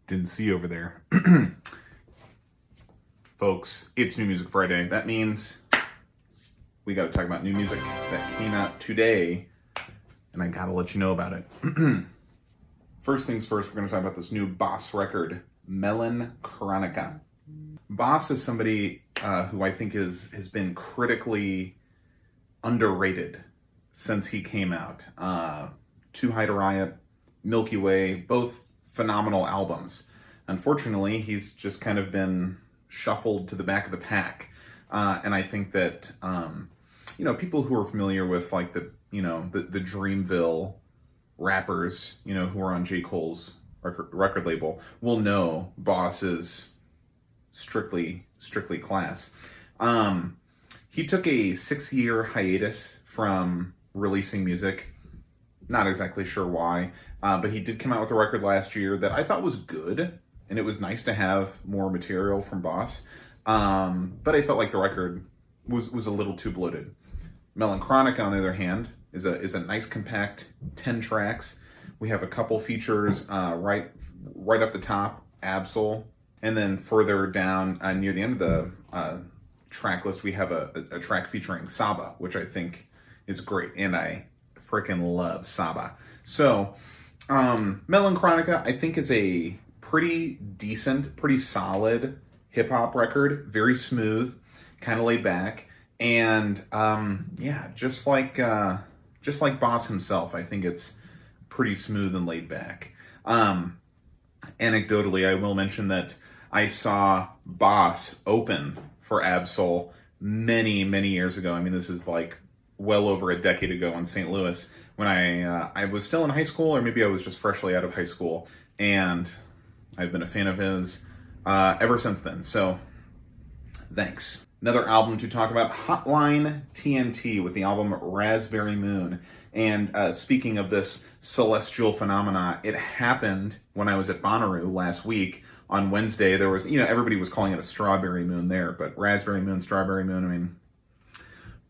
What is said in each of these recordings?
Didn't see you over there. Folks, it's New Music Friday. That means we got to talk about new music that came out today, and I got to let you know about it. First things first, we're going to talk about this new Boss record, Melancholia. Boss is somebody who I think has been critically underrated since he came out. Too High to Riot, Milky Way, both phenomenal albums. Unfortunately, he's just kind of been shuffled to the back of the pack. And I think that, people who are familiar with like the Dreamville rappers, who are on J. Cole's record label will know Boss is strictly class. He took a 6-year hiatus from releasing music. Not exactly sure why, but he did come out with a record last year that I thought was good, and it was nice to have more material from Boss. But I felt like the record was a little too bloated. Melancholia, on the other hand, is a nice compact 10 tracks. We have a couple features right off the top, Absol, and then further down near the end of the track list, we have a track featuring Saba, which I think is great, and I freaking love Saba. So, Melancholia, I think, is a pretty decent, pretty solid hip-hop record. Very smooth, kind of laid back. And, just like Boss himself, I think it's pretty smooth and laid back. Anecdotally, I will mention that I saw Boss open for Absol many, many years ago. I mean, this is like well over a decade ago in St. Louis when I was still in high school, or maybe I was just freshly out of high school, and I've been a fan of his ever since then. So, thanks. Another album to talk about, Hotline TNT with the album Raspberry Moon. And speaking of this celestial phenomena, it happened when I was at Bonnaroo last week. On Wednesday, there was, everybody was calling it a strawberry moon there, but raspberry moon, strawberry moon, I mean,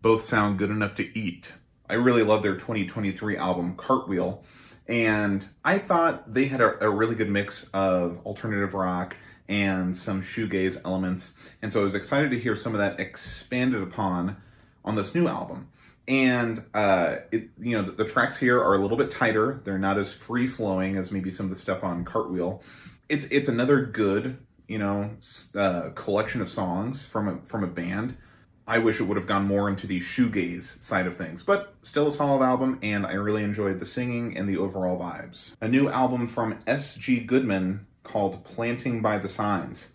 both sound good enough to eat. I really love their 2023 album, Cartwheel, and I thought they had a really good mix of alternative rock and some shoegaze elements, and so I was excited to hear some of that expanded upon on this new album. And the tracks here are a little bit tighter. They're not as free-flowing as maybe some of the stuff on Cartwheel. It's another good, collection of songs from a band. I wish it would have gone more into the shoegaze side of things, but still a solid album, and I really enjoyed the singing and the overall vibes. A new album from S.G. Goodman called Planting by the Signs.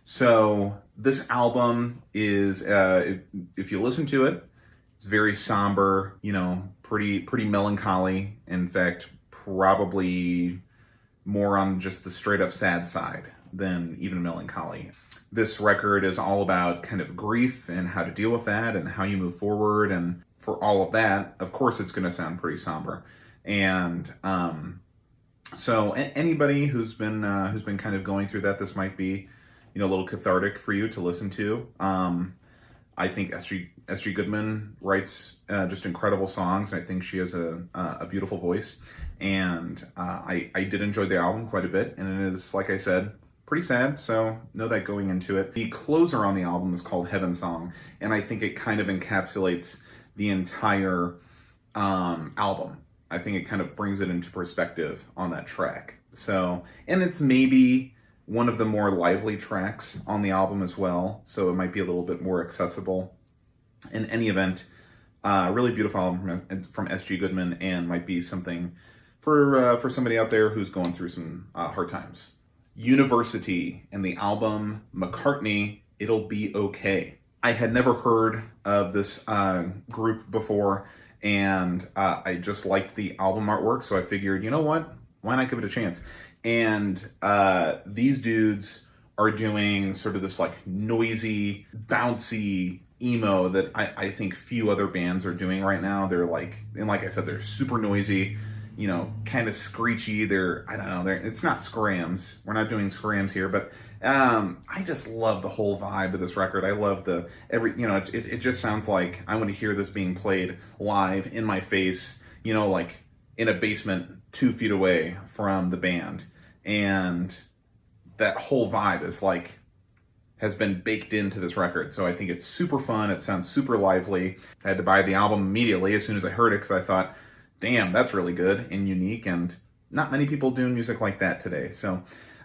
So this album is, if you listen to it, it's very somber, pretty melancholy. In fact, probably more on just the straight up sad side than even melancholy. This record is all about kind of grief and how to deal with that and how you move forward. And for all of that, of course, it's going to sound pretty somber. And so anybody who's been kind of going through that, this might be, a little cathartic for you to listen to. I think S.G. Goodman writes just incredible songs, and I think she has a beautiful voice. And I did enjoy the album quite a bit, and it is, like I said, pretty sad, so know that going into it. The closer on the album is called Heaven Song, and I think it kind of encapsulates the entire album. I think it kind of brings it into perspective on that track. So, and it's maybe one of the more lively tracks on the album as well, so it might be a little bit more accessible. In any event, really beautiful album from S.G. Goodman, and might be something for somebody out there who's going through some hard times. University and the album McCartney, It'll Be Okay. I had never heard of this group before, and I just liked the album artwork, so I figured, you know what? Why not give it a chance? And these dudes are doing sort of this like noisy, bouncy emo that I think few other bands are doing right now. They're like, and like I said, they're super noisy, kind of screechy. It's not scrams. We're not doing scrams here, but I just love the whole vibe of this record. I love it just sounds like I want to hear this being played live in my face, like in a basement 2 feet away from the band. And that whole vibe is like has been baked into this record. So I think it's super fun. It sounds super lively. I had to buy the album immediately as soon as I heard it because I thought, damn, that's really good and unique, and not many people doing music like that today. So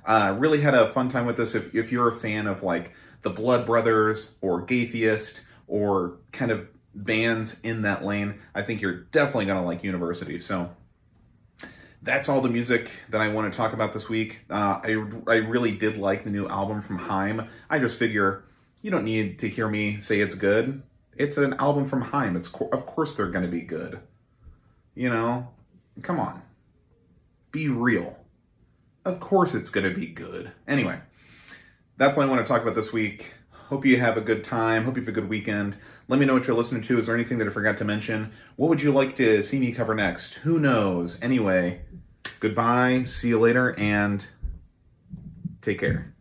really had a fun time with this. If you're a fan of like the Blood Brothers or Gaytheist or kind of bands in that lane, I think you're definitely going to like University. So that's all the music that I want to talk about this week. I really did like the new album from Haim. I just figure you don't need to hear me say it's good. It's an album from Haim. Of course they're going to be good. You know, come on. Be real. Of course it's going to be good. Anyway, that's all I want to talk about this week. Hope you have a good time. Hope you have a good weekend. Let me know what you're listening to. Is there anything that I forgot to mention? What would you like to see me cover next? Who knows? Anyway, goodbye. See you later, and take care.